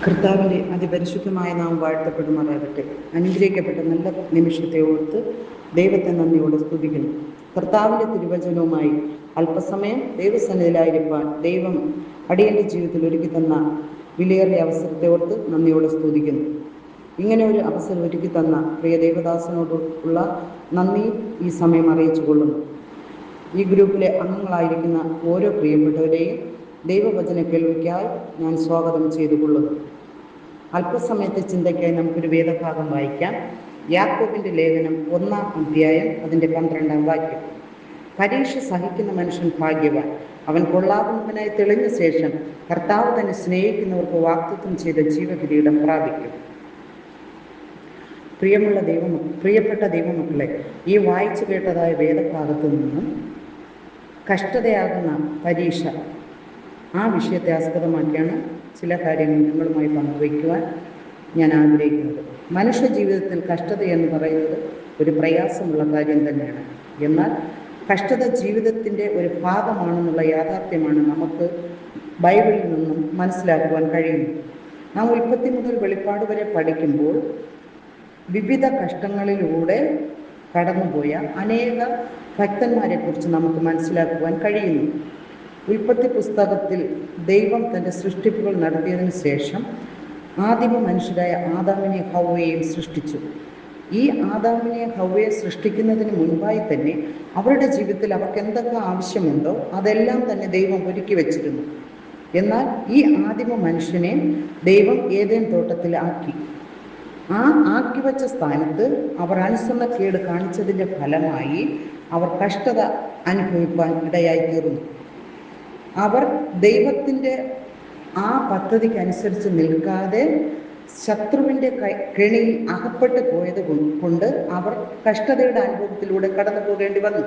കർത്താവിൻ്റെ അതിപരിശുദ്ധമായ നാം വാഴ്ത്തപ്പെടുമാറാകട്ടെ. അനുഗ്രഹിക്കപ്പെട്ട നല്ല നിമിഷത്തെ ഓർത്ത് ദൈവത്തെ നന്ദിയോടെ സ്തുതിക്കുന്നു. കർത്താവിൻ്റെ തിരുവചനവുമായി അല്പസമയം ദൈവസന്നിധിയിലായിരിക്കാൻ ദൈവം അടിയൻ്റെ ജീവിതത്തിൽ ഒരുക്കി തന്ന വിലയേറിയ അവസരത്തെ ഓർത്ത് നന്ദിയോടെ സ്തുതിക്കുന്നു. ഇങ്ങനെ ഒരു അവസരം ഒരുക്കി തന്ന പ്രിയ ദേവദാസനോടുള്ള നന്ദി ഈ സമയം അറിയിച്ചു കൊള്ളുന്നു. ഈ ഗ്രൂപ്പിലെ അംഗങ്ങളായിരിക്കുന്ന ഓരോ പ്രിയപ്പെട്ടവരെയും ദൈവവചന കേൾവിക്കായി ഞാൻ സ്വാഗതം ചെയ്തു കൊള്ളുന്നു. അല്പസമയത്തെ ചിന്തയ്ക്കായി നമുക്കൊരു വേദഭാഗം വായിക്കാം. യാക്കോബിൻ്റെ ലേഖനം 1-ാം അധ്യായം അതിൻ്റെ 12-ാം വാക്യം. പരീക്ഷ സഹിക്കുന്ന മനുഷ്യൻ ഭാഗ്യവാൻ, അവൻ കൊള്ളാവുന്നവനായി തെളിഞ്ഞ ശേഷം കർത്താവ് തന്നെ സ്നേഹിക്കുന്നവർക്ക് വാഗ്ദത്തം ചെയ്ത ജീവകിരീടം പ്രാപിക്കും. പ്രിയപ്പെട്ട ദൈവമക്കളെ, ഈ വായിച്ചു കേട്ടതായ വേദഭാഗത്തു നിന്നും കഷ്ടതയാകുന്ന പരീക്ഷ, ആ വിഷയത്തെ ആസ്പദമാക്കിയാണ് ചില കാര്യങ്ങൾ നിങ്ങളുമായി പങ്കുവയ്ക്കുവാൻ ഞാൻ ആഗ്രഹിക്കുന്നത്. മനുഷ്യ ജീവിതത്തിൽ കഷ്ടത എന്ന് പറയുന്നത് ഒരു പ്രയാസമുള്ള കാര്യം തന്നെയാണ്. എന്നാൽ കഷ്ടത ജീവിതത്തിൻ്റെ ഒരു ഭാഗമാണെന്നുള്ള യാഥാർത്ഥ്യമാണ് നമുക്ക് ബൈബിളിൽ നിന്നും മനസ്സിലാക്കുവാൻ കഴിയുന്നത്. നാം ഉൽപ്പത്തി മുതൽ വെളിപ്പാട് വരെ പഠിക്കുമ്പോൾ വിവിധ കഷ്ടങ്ങളിലൂടെ കടന്നുപോയ അനേക ഭക്തന്മാരെക്കുറിച്ച് നമുക്ക് മനസ്സിലാക്കുവാൻ കഴിയുന്നു. ഉൽപ്പത്തി പുസ്തകത്തിൽ ദൈവം തൻ്റെ സൃഷ്ടിപ്പുകൾ നടത്തിയതിനു ശേഷം ആദിമ മനുഷ്യരായ ആദാമിനെ ഹവ്വയെയും സൃഷ്ടിച്ചു. ഈ ആദാമിനെ ഹവ്വയെ സൃഷ്ടിക്കുന്നതിന് മുൻപായി തന്നെ അവരുടെ ജീവിതത്തിൽ അവർക്ക് എന്തൊക്കെ ആവശ്യമുണ്ടോ അതെല്ലാം തന്നെ ദൈവം ഒരുക്കി വെച്ചിരുന്നു. എന്നാൽ ഈ ആദിമ മനുഷ്യനെ ദൈവം ഏദേൻ തോട്ടത്തിൽ ആക്കി. ആ ആക്കി വച്ച സ്ഥാനത്ത് അവർ അനുസരണക്കേട് കാണിച്ചതിൻ്റെ ഫലമായി അവർ കഷ്ടത അനുഭവിക്കാൻ ഇടയായി തീർന്നു. അവർ ദൈവത്തിൻ്റെ ആ പദ്ധതിക്കനുസരിച്ച് നിൽക്കാതെ ശത്രുവിൻ്റെ കെണിയിൽ അകപ്പെട്ടു പോയത് കൊണ്ട് അവർ കഷ്ടതയുടെ അനുഭവത്തിലൂടെ കടന്നു പോകേണ്ടി വന്നു.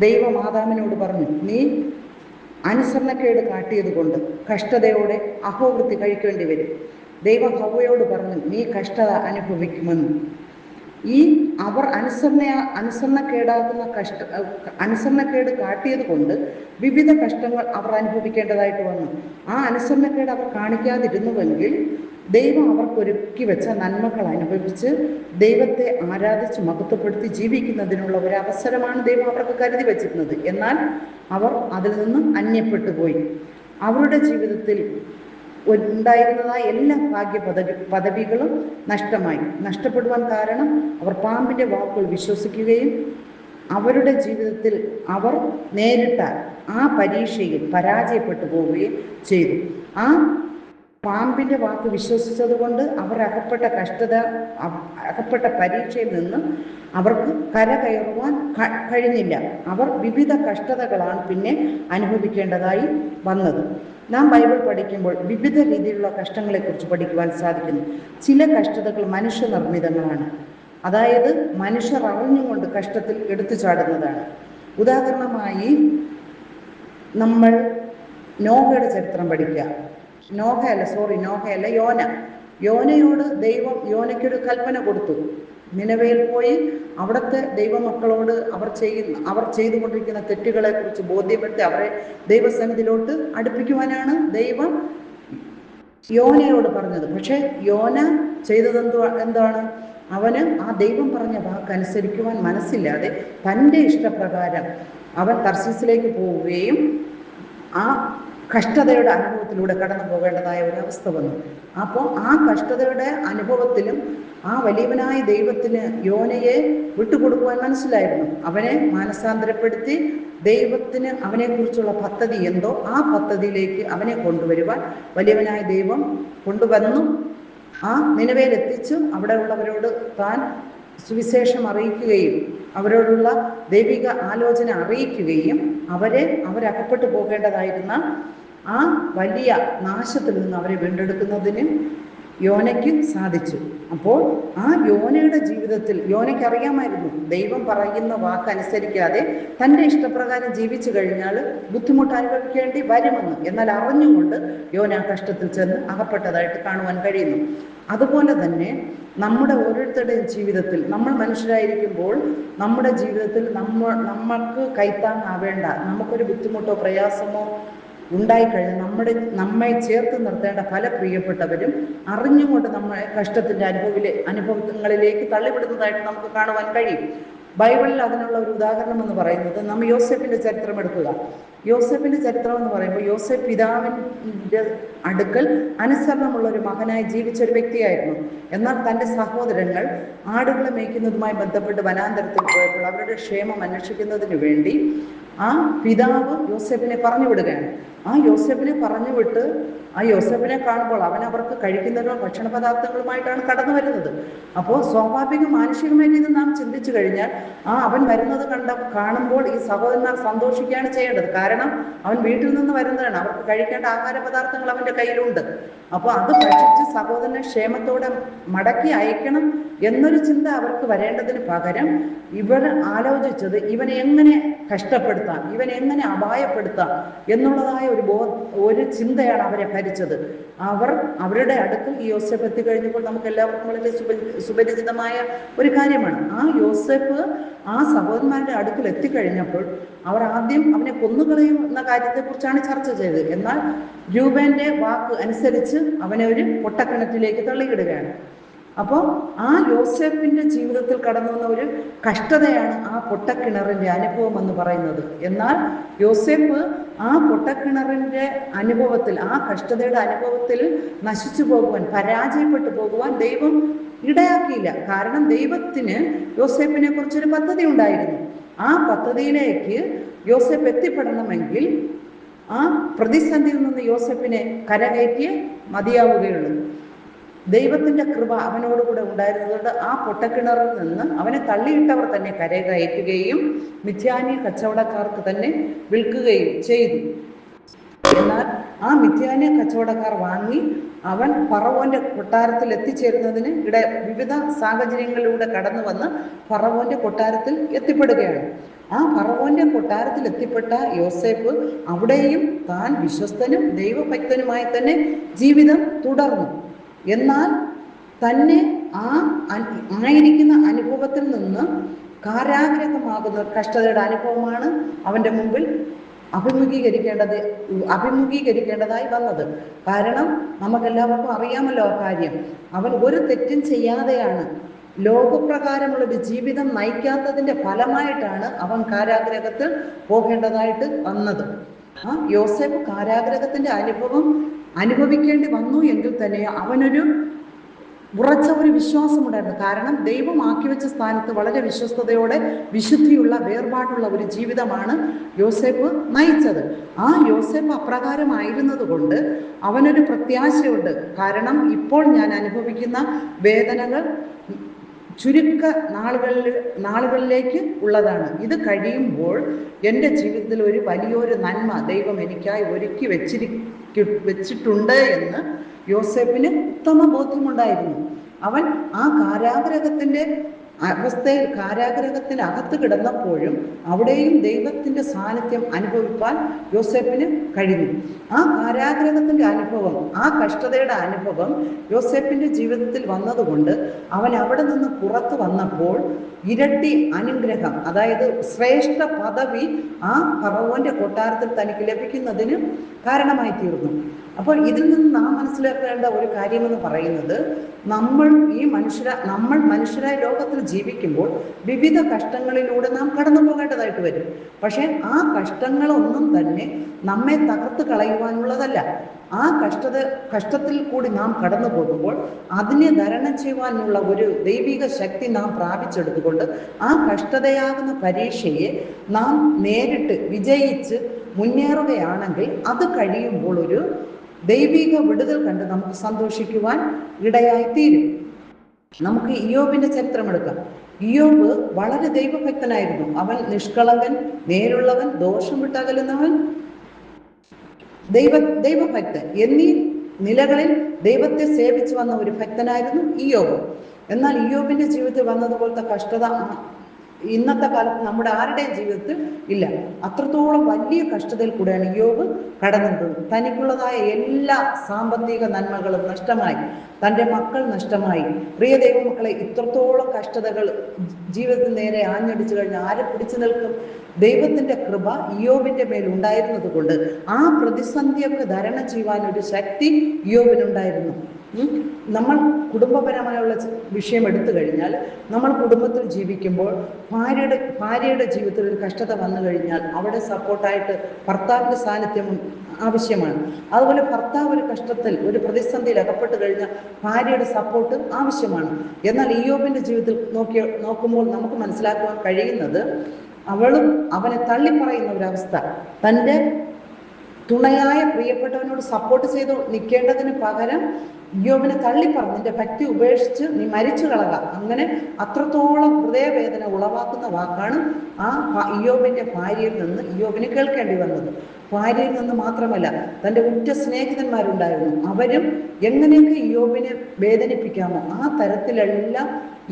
ദൈവം ആദാമിനോട് പറഞ്ഞു, നീ അനുസരണക്കേട് കാട്ടിയത് കൊണ്ട് കഷ്ടതയോടെ അഹോവൃത്തി കഴിക്കേണ്ടി വരും. ദൈവം ഹവ്വയോട് പറഞ്ഞു, നീ കഷ്ടത അനുഭവിക്കുമെന്ന്. ഈ അവർ അനുസരണക്കേട് കാട്ടിയത് കൊണ്ട് വിവിധ കഷ്ടങ്ങൾ അവർ അനുഭവിക്കേണ്ടതായിട്ട് വന്നു. ആ അനുസരണക്കേട് അവർ കാണിക്കാതിരുന്നുവെങ്കിൽ ദൈവം അവർക്കൊരുക്കി വെച്ച നന്മകൾ അനുഭവിച്ച് ദൈവത്തെ ആരാധിച്ച് മഹത്വപ്പെടുത്തി ജീവിക്കുന്നതിനുള്ള ഒരു അവസരമാണ് ദൈവം അവർക്ക് കരുതി വച്ചിരുന്നത്. എന്നാൽ അവർ അതിൽ നിന്നും അന്യപ്പെട്ടു പോയി. അവരുടെ ജീവിതത്തിൽ ഉണ്ടായിരുന്നതായ എല്ലാ പദവികളും നഷ്ടപ്പെടുവാൻ കാരണം അവർ പാമ്പിൻ്റെ വാക്കുകൾ വിശ്വസിക്കുകയും അവരുടെ ജീവിതത്തിൽ അവർ നേരിട്ട ആ പരീക്ഷയിൽ പരാജയപ്പെട്ടു പോവുകയും ചെയ്തു. ആ പാമ്പിൻ്റെ വാക്ക് വിശ്വസിച്ചത് കൊണ്ട് അവർ അകപ്പെട്ട പരീക്ഷയിൽ നിന്ന് അവർക്ക് കരകയറുവാൻ കഴിഞ്ഞില്ല. അവർ വിവിധ കഷ്ടതകളാണ് പിന്നെ അനുഭവിക്കേണ്ടതായി വന്നത്. നാം ബൈബിൾ പഠിക്കുമ്പോൾ വിവിധ രീതിയിലുള്ള കഷ്ടങ്ങളെക്കുറിച്ച് പഠിക്കുവാൻ സാധിക്കുന്നു. ചില കഷ്ടതകൾ മനുഷ്യനിർമ്മിതങ്ങളാണ്, അതായത് മനുഷ്യർ അറിഞ്ഞുകൊണ്ട് കഷ്ടത്തിൽ എടുത്തു ചാടുന്നതാണ്. ഉദാഹരണമായി നമ്മൾ നോഹയുടെ ചരിത്രം പഠിക്കുക. യോനയോട് ദൈവം യോനയ്ക്കൊരു കൽപ്പന കൊടുത്തു. നിനവയിൽ പോയി അവിടുത്തെ ദൈവമക്കളോട് അവർ ചെയ്തുകൊണ്ടിരിക്കുന്ന തെറ്റുകളെ കുറിച്ച് ബോധ്യപ്പെടുത്തി അവരെ ദൈവസന്നിധിയിലോട്ട് അടുപ്പിക്കുവാനാണ് ദൈവം യോനയോട് പറഞ്ഞത്. പക്ഷെ യോന ചെയ്തത് എന്താണ്? അവന് ആ ദൈവം പറഞ്ഞ വാക്കനുസരിക്കുവാൻ മനസ്സില്ലാതെ തൻ്റെ ഇഷ്ടപ്രകാരം അവൻ തർശീസിലേക്ക് പോവുകയും ആ കഷ്ടതയുടെ അനുഭവത്തിലൂടെ കടന്നു പോകേണ്ടതായ ഒരവസ്ഥ വന്നു. അപ്പോൾ ആ കഷ്ടതയുടെ അനുഭവത്തിലും ആ വലിയവനായ ദൈവത്തിന് യോനയെ വിട്ടുകൊടുക്കുവാൻ മനസ്സിലായിരുന്നു. അവനെ മാനസാന്തരപ്പെടുത്തി ദൈവത്തിന് അവനെക്കുറിച്ചുള്ള പദ്ധതി എന്തോ ആ പദ്ധതിയിലേക്ക് അവനെ കൊണ്ടുവരുവാൻ വലിയവനായ ദൈവം കൊണ്ടുവന്നു. ആ നിനവേലെത്തിച്ചു അവിടെ ഉള്ളവരോട് താൻ സുവിശേഷം അറിയിക്കുകയും അവരോടുള്ള ദൈവിക ആലോചന അറിയിക്കുകയും അവരകപ്പെട്ടു പോകേണ്ടതായിരുന്ന ആ വലിയ നാശത്തിൽ നിന്ന് അവരെ വീണ്ടെടുക്കുന്നതിന് യോനയ്ക്ക് സാധിച്ചു. അപ്പോൾ ആ യോനയുടെ ജീവിതത്തിൽ യോനയ്ക്ക് അറിയാമായിരുന്നു ദൈവം പറയുന്ന വാക്കനുസരിക്കാതെ തൻ്റെ ഇഷ്ടപ്രകാരം ജീവിച്ചു കഴിഞ്ഞാൽ ബുദ്ധിമുട്ട് അനുഭവിക്കേണ്ടി വരുമെന്ന്. എന്നാൽ അറിഞ്ഞുകൊണ്ട് യോന കഷ്ടത്തിൽ ചെന്ന് അകപ്പെട്ടതായിട്ട് കാണുവാൻ കഴിയുന്നു. അതുപോലെ തന്നെ നമ്മുടെ ഓരോരുത്തരുടെയും ജീവിതത്തിൽ നമ്മൾ മനുഷ്യരായിരിക്കുമ്പോൾ നമ്മുടെ ജീവിതത്തിൽ നമ്മൾക്ക് കൈത്താങ്ങാവേണ്ട, നമുക്കൊരു ബുദ്ധിമുട്ടോ പ്രയാസമോ ഉണ്ടായിക്കഴിഞ്ഞാൽ നമ്മെ ചേർത്ത് നിർത്തേണ്ട പല പ്രിയപ്പെട്ടവരും അറിഞ്ഞുകൊണ്ട് നമ്മളെ കഷ്ടത്തിൻ്റെ അനുഭവങ്ങളിലേക്ക് തള്ളിവിടുന്നതായിട്ട് നമുക്ക് കാണുവാൻ കഴിയും. ബൈബിളിൽ അതിനുള്ള ഒരു ഉദാഹരണം എന്ന് പറയുന്നത് നമ്മൾ യോസേഫിൻ്റെ ചരിത്രം എടുക്കുക. യോസേഫിൻ്റെ ചരിത്രം എന്ന് പറയുമ്പോൾ യോസേഫ് പിതാവിൻ്റെ അടുക്കൽ അനുസരണമുള്ള ഒരു മകനായി ജീവിച്ച ഒരു വ്യക്തിയായിരുന്നു. എന്നാൽ തൻ്റെ സഹോദരങ്ങൾ ആടുകളെ മേയ്ക്കുന്നതുമായി ബന്ധപ്പെട്ട് വനാന്തരത്തിൽ പോയപ്പോൾ അവരുടെ ക്ഷേമം അന്വേഷിക്കുന്നതിന് വേണ്ടി ആ പിതാവ് യോസേഫിനെ പറഞ്ഞു വിടുകയാണ്. ആ യോസേഫിനെ പറഞ്ഞു വിട്ട് ആ യോസേഫിനെ കാണുമ്പോൾ അവൻ അവർക്ക് കഴിക്കുന്നതിനോ ഭക്ഷണ പദാർത്ഥങ്ങളുമായിട്ടാണ് കടന്നു വരുന്നത്. അപ്പോൾ സ്വാഭാവിക മാനുഷികമായിട്ട് ഇത് നാം ചിന്തിച്ചു കഴിഞ്ഞാൽ അവൻ വരുന്നത് കാണുമ്പോൾ ഈ സഹോദരന്മാർ സന്തോഷിക്കുകയാണ് ചെയ്യേണ്ടത്. കാരണം അവൻ വീട്ടിൽ നിന്ന് വരുന്നതാണ്, അവർക്ക് കഴിക്കേണ്ട ആഹാര പദാർത്ഥങ്ങൾ അവൻ്റെ കയ്യിലുണ്ട്. അപ്പോൾ അത് ഭക്ഷിച്ച് സഹോദരനെ ക്ഷേമത്തോടെ മടക്കി അയക്കണം എന്നൊരു ചിന്ത അവർക്ക് വരേണ്ടതിന് പകരം ഇവർ ആലോചിച്ചത് ഇവനെ എങ്ങനെ കഷ്ടപ്പെടുത്താം, ഇവനെ എങ്ങനെ അപായപ്പെടുത്താം എന്നുള്ളതായ ഒരു ചിന്തയാണ് അവരെ ഭരിച്ചത്. അവരുടെ അടുത്ത് ഈ യോസേഫ് എത്തിക്കഴിഞ്ഞപ്പോൾ നമുക്ക് എല്ലാവർക്കും വളരെ സുപരിചിതമായ ഒരു കാര്യമാണ്. ആ യോസേഫ് ആ സഹോദരന്മാരുടെ അടുക്കൽ എത്തിക്കഴിഞ്ഞപ്പോൾ അവർ ആദ്യം അവനെ കൊന്നുകളയും എന്ന കാര്യത്തെക്കുറിച്ചാണ് ചർച്ച ചെയ്തത്. എന്നാൽ രൂപേന്റെ വാക്ക് അനുസരിച്ച് അവനെ ഒരു പൊട്ടക്കിണറ്റിലേക്ക് തള്ളിയിടുകയാണ്. അപ്പോൾ ആ യോസേഫിൻ്റെ ജീവിതത്തിൽ കടന്നു വന്ന ഒരു കഷ്ടതയാണ് ആ പൊട്ടക്കിണറിൻ്റെ അനുഭവം എന്ന് പറയുന്നത്. എന്നാൽ യോസേഫ് ആ പൊട്ടക്കിണറിൻ്റെ അനുഭവത്തിൽ, ആ കഷ്ടതയുടെ അനുഭവത്തിൽ നശിച്ചു പോകുവാൻ, പരാജയപ്പെട്ടു പോകുവാൻ ദൈവം ഇടയാക്കിയില്ല. കാരണം ദൈവത്തിന് യോസേഫിനെ കുറിച്ചൊരു പദ്ധതി ഉണ്ടായിരുന്നു. ആ പദ്ധതിയിലേക്ക് യോസേഫ് എത്തിപ്പെടണമെങ്കിൽ ആ പ്രതിസന്ധിയിൽ നിന്ന് യോസേഫിനെ കരകയറ്റിയേ മതിയാവുകയുള്ളൂ. ദൈവത്തിൻ്റെ കൃപ അവനോടുകൂടെ ഉണ്ടായിരുന്നതുകൊണ്ട് ആ പൊട്ടക്കിണറിൽ നിന്ന് അവനെ തള്ളിയിട്ടവർ തന്നെ കരകയറ്റുകയും മിഥ്യാന്യ കച്ചവടക്കാർക്ക് തന്നെ വിൽക്കുകയും ചെയ്തു. എന്നാൽ ആ മിഥ്യാന്യ കച്ചവടക്കാർ വാങ്ങി അവൻ ഫറവോന്റെ കൊട്ടാരത്തിൽ എത്തിച്ചേരുന്നതിന് വിവിധ സാഹചര്യങ്ങളിലൂടെ കടന്നു വന്ന് ഫറവോന്റെ കൊട്ടാരത്തിൽ എത്തിപ്പെടുകയാണ്. ആ ഫറവോന്റെ കൊട്ടാരത്തിൽ എത്തിപ്പെട്ട യോസേഫ് അവിടെയും താൻ വിശ്വസ്തനും ദൈവഭക്തനുമായി തന്നെ ജീവിതം തുടർന്നു. എന്നാൽ തന്നെ ആയിരിക്കുന്ന അനുഭവത്തിൽ നിന്ന് കാരാഗ്രഹമാകുന്ന കഷ്ടതയുടെ അനുഭവമാണ് അവൻ്റെ മുമ്പിൽ അഭിമുഖീകരിക്കേണ്ടതായി വന്നത്. കാരണം നമുക്കെല്ലാവർക്കും അറിയാമല്ലോ ആ കാര്യം. അവൻ ഒരു തെറ്റും ചെയ്യാതെയാണ് ലോകപ്രകാരമുള്ളൊരു ജീവിതം നയിക്കാത്തതിൻ്റെ ഫലമായിട്ടാണ് അവൻ കാരാഗ്രഹത്തിൽ പോകേണ്ടതായിട്ട് വന്നത്. യോസേഫ് കാരാഗ്രഹത്തിൻ്റെ അനുഭവിക്കേണ്ടി വന്നു എങ്കിൽ തന്നെ അവനൊരു ഉറച്ച ഒരു വിശ്വാസമുണ്ടായിരുന്നു. കാരണം ദൈവം ആക്കി വെച്ച സ്ഥാനത്ത് വളരെ വിശ്വസ്തയോടെ വിശുദ്ധിയുള്ള വേർപാടുള്ള ഒരു ജീവിതമാണ് യോസേഫ് നയിച്ചത്. ആ യോസേഫ് അപ്രകാരമായിരുന്നത് കൊണ്ട് അവനൊരു പ്രത്യാശയുണ്ട്. കാരണം ഇപ്പോൾ ഞാൻ അനുഭവിക്കുന്ന വേദനകൾ ചുരുക്ക നാളുകളിലേക്ക് ഉള്ളതാണ്. ഇത് കഴിയുമ്പോൾ എൻ്റെ ജീവിതത്തിൽ ഒരു വലിയൊരു നന്മ ദൈവം എനിക്കായി ഒരുക്കി വെച്ചിട്ടുണ്ട് എന്ന് യോസേഫിന് ഉത്തമ ബോധ്യമുണ്ടായിരുന്നു. അവൻ ആ കാരാഗ്രഹത്തിൻ്റെ കാരാഗ്രഹത്തിനകത്ത് കിടന്നപ്പോഴും അവിടെയും ദൈവത്തിൻ്റെ സാന്നിധ്യം അനുഭവിപ്പാൻ യോസേഫിന് കഴിഞ്ഞു. ആ കാരാഗ്രഹത്തിൻ്റെ അനുഭവം, ആ കഷ്ടതയുടെ അനുഭവം യോസേഫിൻ്റെ ജീവിതത്തിൽ വന്നതുകൊണ്ട് അവൻ അവിടെ നിന്ന് പുറത്തു വന്നപ്പോൾ ഇരട്ടി അനുഗ്രഹം, അതായത് ശ്രേഷ്ഠ പദവി ആ ഫറവോന്റെ കൊട്ടാരത്തിൽ തനിക്ക് ലഭിക്കുന്നതിന് കാരണമായി തീർന്നു. അപ്പോൾ ഇതിൽ നിന്ന് നാം മനസ്സിലാക്കേണ്ട ഒരു കാര്യമെന്ന് പറയുന്നത്, നമ്മൾ മനുഷ്യരായ ലോകത്തിൽ ജീവിക്കുമ്പോൾ വിവിധ കഷ്ടങ്ങളിലൂടെ നാം കടന്നു പോകേണ്ടതായിട്ട് വരും. പക്ഷേ ആ കഷ്ടങ്ങളൊന്നും തന്നെ നമ്മെ തകർത്ത് കളയുവാനുള്ളതല്ല. ആ കഷ്ടത്തിൽ കൂടി നാം കടന്നു പോകുമ്പോൾ അതിനെ തരണം ചെയ്യുവാനുള്ള ഒരു ദൈവിക ശക്തി നാം പ്രാപിച്ചെടുത്തുകൊണ്ട് ആ കഷ്ടതയാകുന്ന പരീക്ഷയെ നാം നേരിട്ട് വിജയിച്ച് മുന്നേറുകയാണെങ്കിൽ അത് കഴിയുമ്പോൾ ഒരു ദൈവിക വിടുതൽ കണ്ട് നമുക്ക് സന്തോഷിക്കുവാൻ ഇടയായിത്തീരും. നമുക്ക് ഇയ്യോബിന്റെ ചരിത്രം എടുക്കാം. ഇയ്യോബ് വളരെ ദൈവഭക്തനായിരുന്നു. അവൻ നിഷ്കളങ്കൻ, നേരുള്ളവൻ, ദോഷം വിട്ടകലുന്നവൻ, ദൈവഭക്തൻ എന്നീ നിലകളിൽ ദൈവത്തെ സേവിച്ചു വന്ന ഒരു ഭക്തനായിരുന്നു ഇയ്യോബ്. എന്നാൽ ഇയ്യോബിന്റെ ജീവിതത്തിൽ വന്നതുപോലത്തെ കഷ്ടത ഇന്നത്തെ കാലത്ത് നമ്മുടെ ആരുടെയും ജീവിതത്തിൽ ഇല്ല. അത്രത്തോളം വലിയ കഷ്ടതയിൽ കൂടെയാണ് യോബ് കടന്നത്. തനിക്കുള്ളതായ എല്ലാ സാമ്പത്തിക നന്മകളും നഷ്ടമായി, തൻ്റെ മക്കൾ നഷ്ടമായി. പ്രിയ ദൈവമക്കളെ, ഇത്രത്തോളം കഷ്ടതകൾ ജീവിതത്തിൽ നേരെ ആഞ്ഞടിച്ചു കഴിഞ്ഞാൽ ആരെ പിടിച്ചു നിൽക്കും? ദൈവത്തിൻ്റെ കൃപ ഇയ്യോബിൻ്റെ മേൽ ഉണ്ടായിരുന്നത് കൊണ്ട് ആ പ്രതിസന്ധിയൊക്കെ തരണം ചെയ്യുവാൻ ഒരു ശക്തി ഇയ്യോബിനുണ്ടായിരുന്നു. നമ്മൾ കുടുംബപരമായുള്ള വിഷയം എടുത്തു കഴിഞ്ഞാൽ, നമ്മൾ കുടുംബത്തിൽ ജീവിക്കുമ്പോൾ ഭാര്യയുടെ ജീവിതത്തിൽ ഒരു കഷ്ടത വന്നു കഴിഞ്ഞാൽ അവിടെ സപ്പോർട്ടായിട്ട് ഭർത്താവിൻ്റെ സാന്നിധ്യം ആവശ്യമാണ്. അതുപോലെ ഭർത്താവ് ഒരു കഷ്ടത്തിൽ, ഒരു പ്രതിസന്ധിയിൽ അകപ്പെട്ട് കഴിഞ്ഞാൽ ഭാര്യയുടെ സപ്പോർട്ട് ആവശ്യമാണ്. എന്നാൽ ഇയ്യോബിൻ്റെ ജീവിതത്തിൽ നോക്കുമ്പോൾ നമുക്ക് മനസ്സിലാക്കുവാൻ കഴിയുന്നത്, അവളും അവനെ തള്ളിപ്പറയുന്ന ഒരവസ്ഥ. തൻ്റെ തുണയായ പ്രിയപ്പെട്ടവനോട് സപ്പോർട്ട് ചെയ്ത് നിൽക്കേണ്ടതിന് പകരം ഇയ്യോബിനെ തള്ളിപ്പറഞ്ഞ് നിന്റെ ഭക്തി ഉപേക്ഷിച്ച് നീ മരിച്ചു കളക. അങ്ങനെ അത്രത്തോളം ഹൃദയവേദന ഉളവാക്കുന്ന വാക്കാണ് ആ ഇയ്യോബിൻ്റെ ഭാര്യയിൽ നിന്ന് ഇയ്യോബിന് കേൾക്കേണ്ടി വന്നത്. ഭാര്യയിൽ നിന്ന് മാത്രമല്ല, തൻ്റെ ഉറ്റ സ്നേഹിതന്മാരുണ്ടായിരുന്നു. അവരും എങ്ങനെയൊക്കെ ഇയ്യോബിനെ വേദനിപ്പിക്കാമോ ആ തരത്തിലെല്ലാം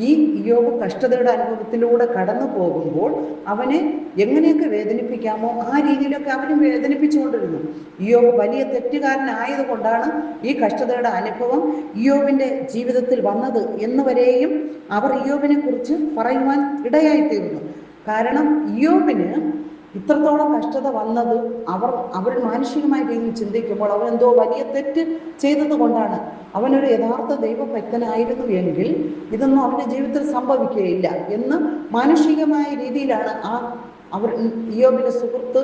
ഈ ഇയ്യോബ് കഷ്ടതയുടെ അനുഭവത്തിലൂടെ കടന്നു പോകുമ്പോൾ അവനെ എങ്ങനെയൊക്കെ വേദനിപ്പിക്കാമോ ആ രീതിയിലൊക്കെ അവനും വേദനിപ്പിച്ചുകൊണ്ടിരുന്നു. ഇയ്യോബ് വലിയ തെറ്റുകാരനായതുകൊണ്ടാണ് ഈ കഷ്ടതയുടെ അനുഭവം ഇയ്യോബിൻ്റെ ജീവിതത്തിൽ വന്നത് എന്നുവരെയും അവർ ഇയ്യോബിനെ കുറിച്ച് പറയുവാൻ ഇടയായിത്തീർന്നു. കാരണം ഇയ്യോബിന് ഇത്രത്തോളം കഷ്ടത വന്നത് അവർ മാനുഷികമായ രീതിയിൽ ചിന്തിക്കുമ്പോൾ അവൻ എന്തോ വലിയ തെറ്റ് ചെയ്തത് കൊണ്ടാണ്. അവനൊരു യഥാർത്ഥ ദൈവഭക്തനായിരുന്നു എങ്കിൽ ഇതൊന്നും അവൻ്റെ ജീവിതത്തിൽ സംഭവിക്കുകയില്ല എന്ന് മാനുഷികമായ രീതിയിലാണ് ഇയ്യോബിൻ്റെ സുഹൃത്ത്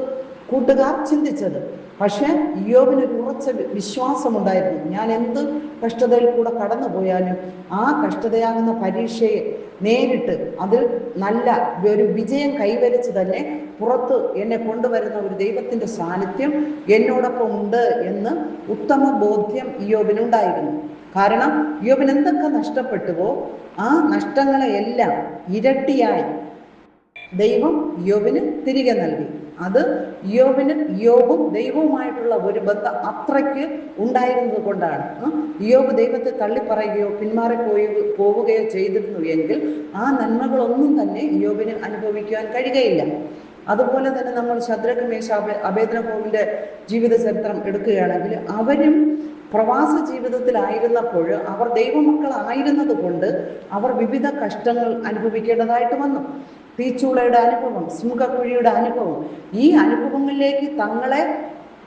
കൂട്ടുകാർ ചിന്തിച്ചത്. പക്ഷെ ഇയ്യോബിനൊരു ഉറച്ച വിശ്വാസമുണ്ടായിരുന്നു. ഞാൻ എന്ത് കഷ്ടതയിൽ കൂടെ കടന്നു പോയാലും ആ കഷ്ടതയാകുന്ന പരീക്ഷയെ നേരിട്ട് അതിൽ നല്ല ഒരു വിജയം കൈവരിച്ച് തന്നെ പുറത്ത് എന്നെ കൊണ്ടുവരുന്ന ഒരു ദൈവത്തിൻ്റെ സാന്നിധ്യം എന്നോടൊപ്പം ഉണ്ട് എന്ന് ഉത്തമ ബോധ്യം ഇയ്യോബിനുണ്ടായിരുന്നു. കാരണം ഇയ്യോബിന് എന്തൊക്കെ നഷ്ടപ്പെട്ടുവോ ആ നഷ്ടങ്ങളെയെല്ലാം ഇരട്ടിയായി ദൈവം ഇയ്യോബിന് തിരികെ നൽകി. അത് ഇയ്യോബും ദൈവവുമായിട്ടുള്ള ഒരു ബന്ധം അത്രയ്ക്ക് ഉണ്ടായിരുന്നത് കൊണ്ടാണ്. ഇയ്യോബ് ദൈവത്തെ തള്ളിപ്പറയുകയോ പോവുകയോ ചെയ്തിരുന്നു എങ്കിൽ ആ നന്മകളൊന്നും തന്നെ ഇയ്യോബിന് അനുഭവിക്കുവാൻ കഴിയുകയില്ല. അതുപോലെ തന്നെ നമ്മൾ ശദ്രക്ക്, മേശാക്ക്, അബേദ്നെഗോവിന്റെ ജീവിത ചരിത്രം എടുക്കുകയാണെങ്കിൽ അവരും പ്രവാസ ജീവിതത്തിലായിരുന്നപ്പോൾ അവർ ദൈവമക്കളായിരുന്നത് കൊണ്ട് അവർ വിവിധ കഷ്ടങ്ങൾ അനുഭവിക്കേണ്ടതായിട്ട് വന്നു. തീച്ചൂളയുടെ അനുഭവം, സിംഹക്കുഴിയുടെ അനുഭവം, ഈ അനുഭവങ്ങളിലേക്ക് തങ്ങളെ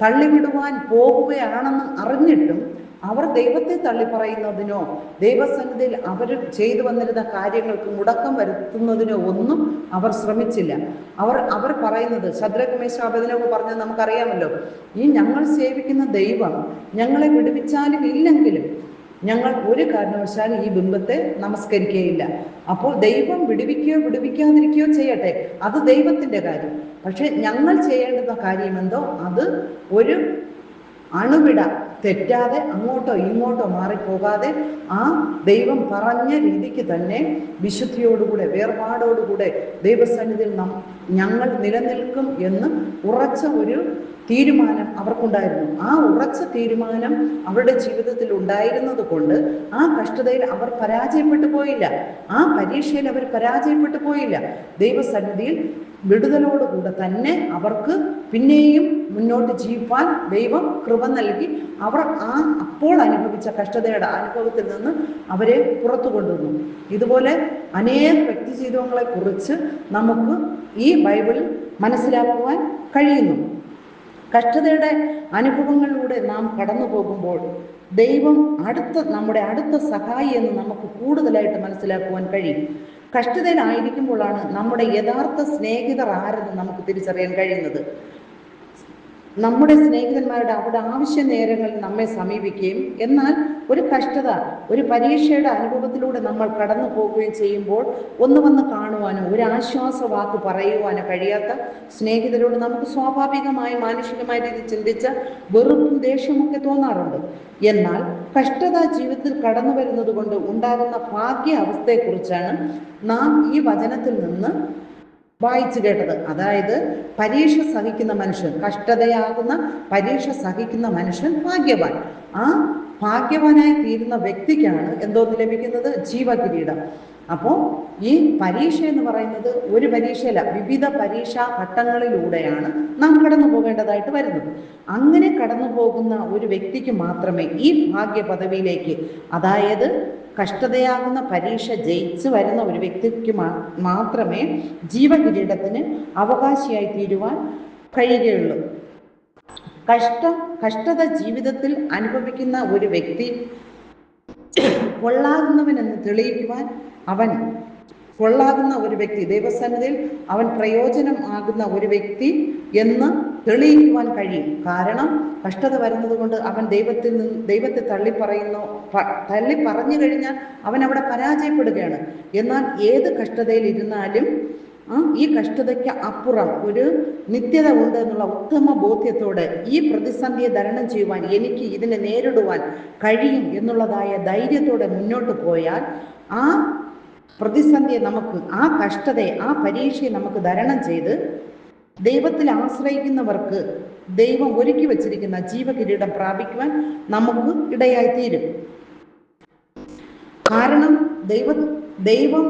തള്ളിവിടുവാൻ പോകുകയാണെന്ന് അറിഞ്ഞിട്ടും അവർ ദൈവത്തെ തള്ളിപ്പറയുന്നതിനോ ദൈവസന്നിധിയിൽ അവർ ചെയ്തു വന്നിരുന്ന കാര്യങ്ങൾക്ക് മുടക്കം വരുത്തുന്നതിനോ ഒന്നും അവർ ശ്രമിച്ചില്ല. അവർ പറയുന്നത്, ശദ്രക്ക്, മേശാക്ക്, അബേദ്നെഗോ പറഞ്ഞത് നമുക്കറിയാമല്ലോ. ഈ ഞങ്ങൾ സേവിക്കുന്ന ദൈവം ഞങ്ങളെ വിടുവിച്ചാലും ഇല്ലെങ്കിലും ഞങ്ങൾ ഒരു കാരണവശാലും ഈ ബിംബത്തെ നമസ്കരിക്കുകയില്ല. അപ്പോൾ ദൈവം വിടുവിക്കാതിരിക്കുകയോ ചെയ്യട്ടെ, അത് ദൈവത്തിൻ്റെ കാര്യം. പക്ഷെ ഞങ്ങൾ ചെയ്യേണ്ടുന്ന കാര്യമെന്തോ അത് ഒരു അണുവിട തെറ്റാതെ അങ്ങോട്ടോ ഇങ്ങോട്ടോ മാറിപ്പോകാതെ ആ ദൈവം പറഞ്ഞ രീതിക്ക് തന്നെ വിശുദ്ധിയോടുകൂടെ വേർപാടോടുകൂടെ ദൈവസന്നിധിയിൽ ഞങ്ങൾ നിലനിൽക്കും എന്ന് ഉറച്ച ഒരു തീരുമാനം അവർക്കുണ്ടായിരുന്നു. ആ ഉറച്ച തീരുമാനം അവരുടെ ജീവിതത്തിൽ ഉണ്ടായിരുന്നത് കൊണ്ട് ആ കഷ്ടതയിൽ അവർ പരാജയപ്പെട്ടു പോയില്ല, ആ പരീക്ഷയിൽ അവർ പരാജയപ്പെട്ടു പോയില്ല. ദൈവസന്നിധിയിൽ വിടുതലോടുകൂടെ തന്നെ അവർക്ക് പിന്നെയും മുന്നോട്ട് ജീവിപ്പാൻ ദൈവം കൃപ നൽകി. അവർ അപ്പോൾ അനുഭവിച്ച കഷ്ടതയുടെ അനുഭവത്തിൽ നിന്ന് അവരെ പുറത്തു കൊണ്ടുവന്നു. ഇതുപോലെ അനേക വ്യക്തി ജീവിതങ്ങളെ കുറിച്ച് നമുക്ക് ഈ ബൈബിളിൽ മനസ്സിലാക്കുവാൻ കഴിയുന്നു. കഷ്ടതയുടെ അനുഭവങ്ങളിലൂടെ നാം കടന്നു പോകുമ്പോൾ ദൈവം നമ്മുടെ അടുത്ത സഹായി എന്ന് നമുക്ക് കൂടുതലായിട്ട് മനസ്സിലാക്കുവാൻ കഴിയും. കഷ്ടതയിലായിരിക്കുമ്പോഴാണ് നമ്മുടെ യഥാർത്ഥ സ്നേഹിതർ ആരെന്ന് നമുക്ക് തിരിച്ചറിയാൻ കഴിയുന്നത്. നമ്മുടെ സ്നേഹിതന്മാരുടെ അവിടെ ആവശ്യ നേരങ്ങളിൽ നമ്മെ സമീപിക്കുകയും എന്നാൽ ഒരു കഷ്ടത, ഒരു പരീക്ഷയുടെ അനുഭവത്തിലൂടെ നമ്മൾ കടന്നു പോവുകയും ചെയ്യുമ്പോൾ ഒന്ന് വന്ന് കാണുവാനോ ഒരു ആശ്വാസ വാക്ക് പറയുവാനോ കഴിയാത്ത സ്നേഹിതരോട് നമുക്ക് സ്വാഭാവികമായി മാനുഷികമായ രീതിയിൽ ചിന്തിച്ച വെറുപ്പും ദേഷ്യമൊക്കെ തോന്നാറുണ്ട്. എന്നാൽ കഷ്ടത ജീവിതത്തിൽ കടന്നു വരുന്നത് കൊണ്ട് ഉണ്ടാകുന്ന ഭാഗ്യ അവസ്ഥയെക്കുറിച്ചാണ് നാം ഈ വചനത്തിൽ നിന്ന് വായിച്ചു കേട്ടത്. അതായത് പരീക്ഷ സഹിക്കുന്ന മനുഷ്യൻ, കഷ്ടതയാകുന്ന പരീക്ഷ സഹിക്കുന്ന മനുഷ്യൻ ഭാഗ്യവാൻ. ആ ഭാഗ്യവാനായി തീരുന്ന വ്യക്തിക്കാണ് എന്തോന്ന് ലഭിക്കുന്നത്? ജീവകിരീടം. അപ്പോൾ ഈ പരീക്ഷ എന്ന് പറയുന്നത് ഒരു പരീക്ഷയല്ല, വിവിധ പരീക്ഷാ ഘട്ടങ്ങളിലൂടെയാണ് നാം കടന്നു പോകേണ്ടതായിട്ട് വരുന്നത്. അങ്ങനെ കടന്നു പോകുന്ന ഒരു വ്യക്തിക്ക് മാത്രമേ ഈ ഭാഗ്യ പദവിയിലേക്ക്, അതായത് കഷ്ടതയാകുന്ന പരീക്ഷ ജയിച്ചു വരുന്ന ഒരു വ്യക്തിക്ക് മാത്രമേ ജീവകിരീടത്തിന് അവകാശിയായി തീരുവാൻ കഴിയുകയുള്ളൂ. കഷ്ടത ജീവിതത്തിൽ അനുഭവിക്കുന്ന ഒരു വ്യക്തി കൊള്ളാകുന്നവനെന്ന് തെളിയിക്കുവാൻ, അവൻ കൊള്ളാകുന്ന ഒരു വ്യക്തി, ദൈവസന്നിധിയിൽ അവൻ പ്രയോജനം ആകുന്ന ഒരു വ്യക്തി എന്ന് തെളിയിക്കുവാൻ കഴിയും. കാരണം കഷ്ടത വരുന്നത് കൊണ്ട് അവൻ ദൈവത്തെ തള്ളി പറഞ്ഞു കഴിഞ്ഞാൽ അവൻ അവിടെ പരാജയപ്പെടുകയാണ്. എന്നാൽ ഏത് കഷ്ടതയിൽ ഇരുന്നാലും ഈ കഷ്ടതയ്ക്ക് അപ്പുറം ഒരു നിത്യത ഉണ്ട് എന്നുള്ള ഉത്തമ ബോധ്യത്തോടെ ഈ പ്രതിസന്ധിയെ തരണം ചെയ്യുവാൻ, എനിക്ക് ഇതിനെ നേരിടുവാൻ കഴിയും എന്നുള്ളതായ ധൈര്യത്തോടെ മുന്നോട്ട് പോയാൽ ആ പ്രതിസന്ധിയെ നമുക്ക്, ആ കഷ്ടതയെ, ആ പരീക്ഷയെ നമുക്ക് തരണം ചെയ്ത് ദൈവത്തിൽ ആശ്രയിക്കുന്നവർക്ക് ദൈവം ഒരുക്കി വച്ചിരിക്കുന്ന ജീവകിരീടം പ്രാപിക്കുവാൻ നമുക്ക് ഇടയായിത്തീരും. കാരണം ദൈവം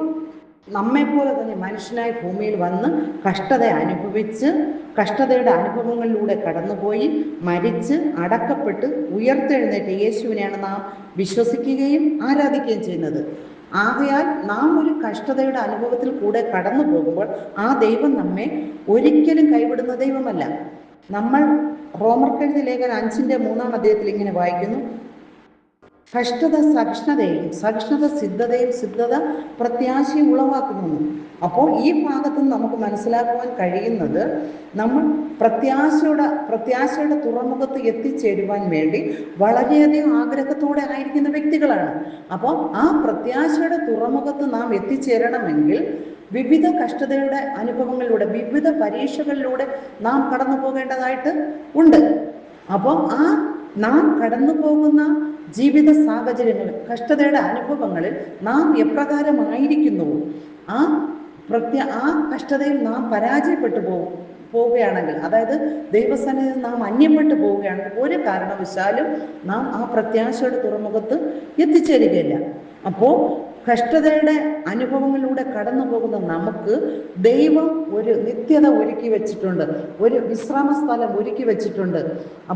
നമ്മെപ്പോലെ തന്നെ മനുഷ്യനായി ഭൂമിയിൽ വന്ന് കഷ്ടത അനുഭവിച്ച്, കഷ്ടതയുടെ അനുഭവങ്ങളിലൂടെ കടന്നുപോയി മരിച്ച് അടക്കപ്പെട്ട് ഉയർത്തെഴുന്നേറ്റ യേശുവിനെയാണ് നാം വിശ്വസിക്കുകയും ആരാധിക്കുകയും ചെയ്യുന്നത്. ആകയാൽ നാം ഒരു കഷ്ടതയുടെ അനുഭവത്തിൽ കൂടെ കടന്നു പോകുമ്പോൾ ആ ദൈവം നമ്മെ ഒരിക്കലും കൈവിടുന്ന ദൈവമല്ല. നമ്മൾ റോമർക്കെഴുതിയ ലേഖനം 5:3 ഇങ്ങനെ വായിക്കുന്നു: കഷ്ടത സഹിഷ്ണുതയും, സഹിഷ്ണുത സിദ്ധതയും, സിദ്ധത പ്രത്യാശയും ഉളവാക്കുന്നു. അപ്പോൾ ഈ ഭാഗത്ത് നമുക്ക് മനസ്സിലാക്കുവാൻ കഴിയുന്നത്, നമ്മൾ പ്രത്യാശയുടെ തുറമുഖത്ത് എത്തിച്ചേരുവാൻ വേണ്ടി വളരെയധികം ആഗ്രഹത്തോടെ ആയിരിക്കുന്ന വ്യക്തികളാണ്. അപ്പോൾ ആ പ്രത്യാശയുടെ തുറമുഖത്ത് നാം എത്തിച്ചേരണമെങ്കിൽ വിവിധ കഷ്ടതയുടെ അനുഭവങ്ങളിലൂടെ, വിവിധ പരീക്ഷകളിലൂടെ നാം കടന്നു പോകേണ്ടതായിട്ട് ഉണ്ട്. അപ്പോൾ ആ നാം കടന്നു പോകുന്ന ജീവിത സാഹചര്യങ്ങൾ, കഷ്ടതയുടെ അനുഭവങ്ങളിൽ നാം എപ്രകാരമായിരിക്കുന്നുവോ ആ കഷ്ടതയിൽ നാം പരാജയപ്പെട്ടു പോവുകയാണെങ്കിൽ, അതായത് ദൈവസന്നിധിയിൽ നാം അന്യപ്പെട്ടു പോവുകയാണെങ്കിൽ, ഒരു കാരണവശാലും നാം ആ പ്രത്യാശയുടെ തുറമുഖത്ത് എത്തിച്ചേരുകയില്ല. അപ്പോൾ കഷ്ടതയുടെ അനുഭവങ്ങളിലൂടെ കടന്നു പോകുന്ന നമുക്ക് ദൈവം ഒരു നിത്യത ഒരുക്കി വെച്ചിട്ടുണ്ട്, ഒരു വിശ്രാമ സ്ഥലം ഒരുക്കി വെച്ചിട്ടുണ്ട്.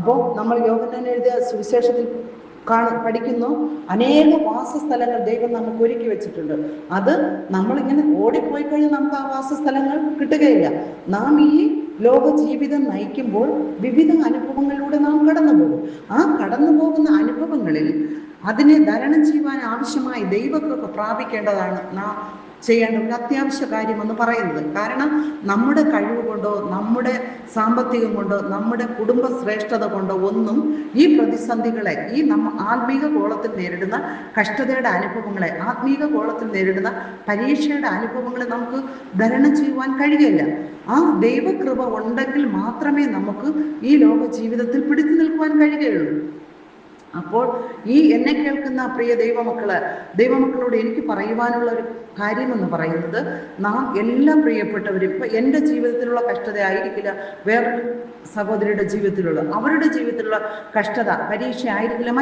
അപ്പോൾ നമ്മൾ യോഹന്നാൻ എഴുതിയ സുവിശേഷത്തിൽ പഠിക്കുന്നു, അനേക വാസസ്ഥലങ്ങൾ ദൈവം നമുക്ക് ഒരുക്കി വെച്ചിട്ടുണ്ട്. അത് നമ്മളിങ്ങനെ ഓടിപ്പോയി കഴിഞ്ഞാൽ നമുക്ക് ആ വാസസ്ഥലങ്ങൾ കിട്ടുകയില്ല. നാം ഈ ലോക ജീവിതം നയിക്കുമ്പോൾ വിവിധ അനുഭവങ്ങളിലൂടെ നാം കടന്നു പോകും. ആ കടന്നു പോകുന്ന അനുഭവങ്ങളിൽ അതിനെ തരണം ചെയ്യുവാൻ ആവശ്യമായി ദൈവകൃപ പ്രാപിക്കേണ്ടതാണ് നാം ചെയ്യേണ്ട ഒരു അത്യാവശ്യ കാര്യമെന്ന് പറയുന്നത്. കാരണം നമ്മുടെ കഴിവ് കൊണ്ടോ, നമ്മുടെ സാമ്പത്തികം കൊണ്ടോ, നമ്മുടെ കുടുംബ ശ്രേഷ്ഠത കൊണ്ടോ ഒന്നും ഈ പ്രതിസന്ധികളെ, ഈ ആത്മീക കോളത്തിൽ നേരിടുന്ന കഷ്ടതയുടെ അനുഭവങ്ങളെ, ആത്മീക കോളത്തിൽ നേരിടുന്ന പരീക്ഷയുടെ അനുഭവങ്ങളെ നമുക്ക് തരണം ചെയ്യുവാൻ കഴിയില്ല. ആ ദൈവകൃപ ഉണ്ടെങ്കിൽ മാത്രമേ നമുക്ക് ഈ ലോക ജീവിതത്തിൽ പിടിച്ചു നിൽക്കുവാൻ കഴിയുകയുള്ളൂ. അപ്പോൾ ഈ എന്നെ കേൾക്കുന്ന പ്രിയ ദൈവമക്കളോട് എനിക്ക് പറയുവാനുള്ള ഒരു കാര്യമെന്ന് പറയുന്നത്, നാം എല്ലാ പ്രിയപ്പെട്ടവരും, ഇപ്പം എൻ്റെ ജീവിതത്തിലുള്ള കഷ്ടത ആയിരിക്കില്ല വേറൊരു സഹോദരിയുടെ ജീവിതത്തിലുള്ളത്, അവരുടെ ജീവിതത്തിലുള്ള കഷ്ടത, പരീക്ഷ ആയിരിക്കില്ല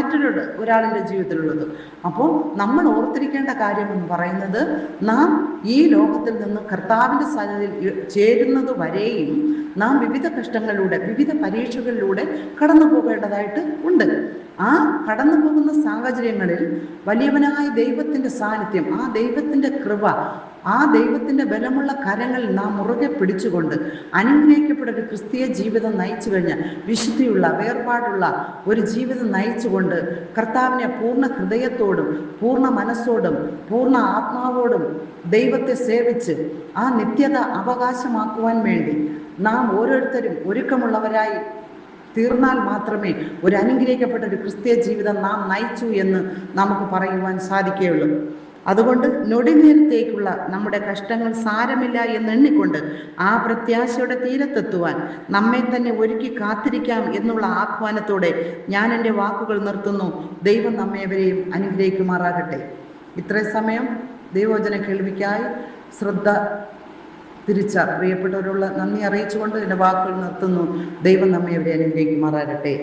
ഒരാളിൻ്റെ ജീവിതത്തിലുള്ളത്. അപ്പോൾ നമ്മൾ ഓർത്തിരിക്കേണ്ട കാര്യമെന്ന് പറയുന്നത്, നാം ഈ ലോകത്തിൽ നിന്ന് കർത്താവിൻ്റെ സന്നിധിയിൽ ചേരുന്നത് വരെയും നാം വിവിധ കഷ്ടങ്ങളിലൂടെ, വിവിധ പരീക്ഷകളിലൂടെ കടന്നു പോകേണ്ടതായിട്ട് ഉണ്ട്. ആ കടന്നു പോകുന്ന സാഹചര്യങ്ങളിൽ വലിയവനായ ദൈവത്തിൻ്റെ സാന്നിധ്യം, ആ ദൈവത്തിൻ്റെ കൃപ, ആ ദൈവത്തിൻ്റെ ബലമുള്ള കരങ്ങളിൽ നാം മുറുകെ പിടിച്ചുകൊണ്ട് അനുഗ്രഹിക്കപ്പെട്ട ഒരു ക്രിസ്തീയ ജീവിതം നയിച്ചു കഴിഞ്ഞാൽ, വിശുദ്ധിയുള്ള, വേർപാടുള്ള ഒരു ജീവിതം നയിച്ചുകൊണ്ട് കർത്താവിനെ പൂർണ്ണ ഹൃദയത്തോടും പൂർണ്ണ മനസ്സോടും പൂർണ്ണ ആത്മാവോടും ദൈവത്തെ സേവിച്ച് ആ നിത്യത അവകാശമാക്കുവാൻ വേണ്ടി നാം ഓരോരുത്തരും ഒരുക്കമുള്ളവരായി തീർന്നാൽ മാത്രമേ ഒരു അനുഗ്രഹിക്കപ്പെട്ട ഒരു ക്രിസ്തീയ ജീവിതം നാം നയിച്ചു എന്ന് നമുക്ക് പറയുവാൻ സാധിക്കുകയുള്ളൂ. അതുകൊണ്ട് നൊടിനേരത്തേക്കുള്ള നമ്മുടെ കഷ്ടങ്ങൾ സാരമില്ല എന്നെണ്ണിക്കൊണ്ട് ആ പ്രത്യാശയുടെ തീരത്തെത്തുവാൻ നമ്മെ തന്നെ ഒരുക്കി കാത്തിരിക്കാം എന്നുള്ള ആഹ്വാനത്തോടെ ഞാൻ എൻ്റെ വാക്കുകൾ നിർത്തുന്നു. ദൈവം നമ്മേവരെയും അനുഗ്രഹിക്കുമാറാകട്ടെ. ഇത്രയും സമയം ദൈവവചന കേൾവിക്കായി ശ്രദ്ധ തിരിച്ച പ്രിയപ്പെട്ടവരുള്ള നന്ദി അറിയിച്ചുകൊണ്ട് എൻ്റെ വാക്കുകൾ നിർത്തുന്നു. ദൈവം നമ്മെ അനുഗ്രഹിക്കുമാറാകട്ടെ.